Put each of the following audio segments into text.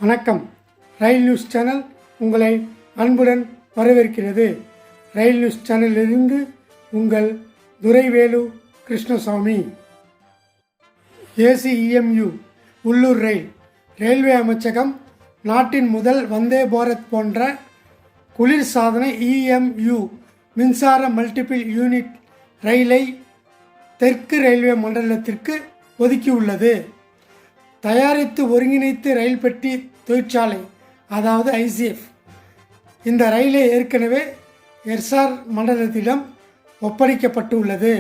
வணக்கம். ரயில் news channel உங்களை அன்புடன் வரவேற்கிறது. ரயில் நியூஸ் சேனலிலிருந்து உங்கள் துரைவேலு கிருஷ்ணசாமி. ACEMU உள்ளூர் ரயில் ரயில்வே அமைச்சகம் நாட்டின் முதல் வந்தே பாரத் போன்ற குளிர்சாதன EMU மின்சார மல்டிபிள் யூனிட் ரயிலை தெற்கு ரயில்வே மண்டலத்திற்கு ஒதுக்கியுள்ளது. தயாரித்து ஒருங்கிணைத்து ரயில் பெட்டி தொழிற்சாலை அதாவது ICF இந்த ரயிலை ஏற்கனவே எர்சார் மண்டலத்திடம் ஒப்படைக்கப்பட்டுள்ளது.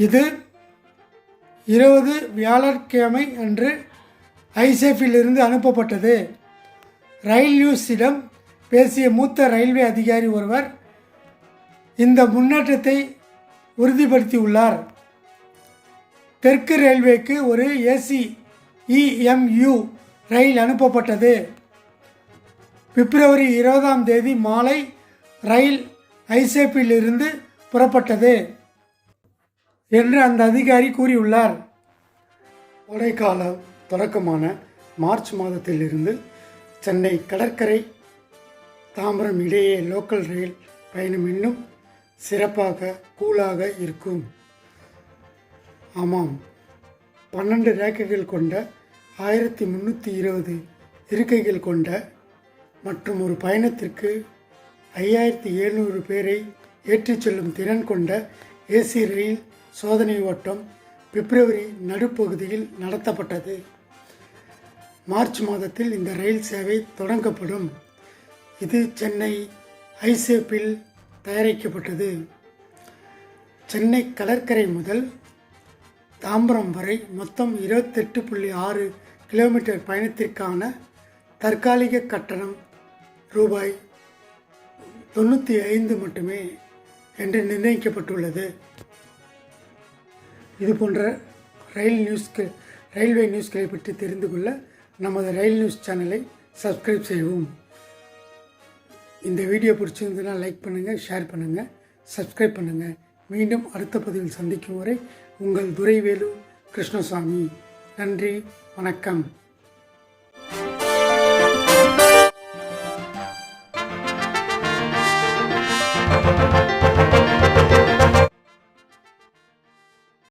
இது 20 வியாழக்கிழமை அன்று ICFிலிருந்து அனுப்பப்பட்டது. ரயில் நியூஸிடம் பேசிய மூத்த ரயில்வே அதிகாரி ஒருவர் இந்த முன்னேற்றத்தை உறுதிப்படுத்தியுள்ளார். தெற்கு ரயில்வேக்கு ஒரு ACEMU ரயில் அனுப்பப்பட்டது. பிப்ரவரி 20 மாலை ரயில் ICFிலிருந்து புறப்பட்டது என்று அந்த அதிகாரி கூறியுள்ளார். கோடைக்கால தொடக்கமான மார்ச் மாதத்திலிருந்து சென்னை கடற்கரை தாம்பரம் இடையே லோக்கல் ரயில் பயணம் இன்னும் சிறப்பாக கூலாக இருக்கும். ஆமாம், 12 ரேக்குகள் கொண்ட 1320 இருக்கைகள் கொண்ட மற்றும் ஒரு பயணத்திற்கு 5700 பேரை ஏற்றிச் செல்லும் திறன் கொண்ட AC ரயில் சோதனை ஓட்டம் பிப்ரவரி நடுப்பகுதியில் நடத்தப்பட்டது. மார்ச் மாதத்தில் இந்த ரயில் சேவை தொடங்கப்படும். இது சென்னை ICFில் தயாரிக்கப்பட்டது. சென்னை கடற்கரை முதல் தாம்பரம் வரை மொத்தம் 28.6 கிலோமீட்டர் பயணத்திற்கான தற்காலிக கட்டணம் ரூபாய் 95 மட்டுமே என்று நிர்ணயிக்கப்பட்டுள்ளது. இதுபோன்ற ரயில்வே நியூஸ்களை பற்றி தெரிந்து கொள்ள நமது ரயில் நியூஸ் சேனலை சப்ஸ்கிரைப் செய்வோம். இந்த வீடியோ பிடிச்சிருந்ததுன்னா லைக் பண்ணுங்கள், ஷேர் பண்ணுங்கள், சப்ஸ்கிரைப் பண்ணுங்கள். மீண்டும் அடுத்த பதிவில் சந்திக்கும் வரை உங்கள் துரைவேலு கிருஷ்ணசாமி. நன்றி, வணக்கம்.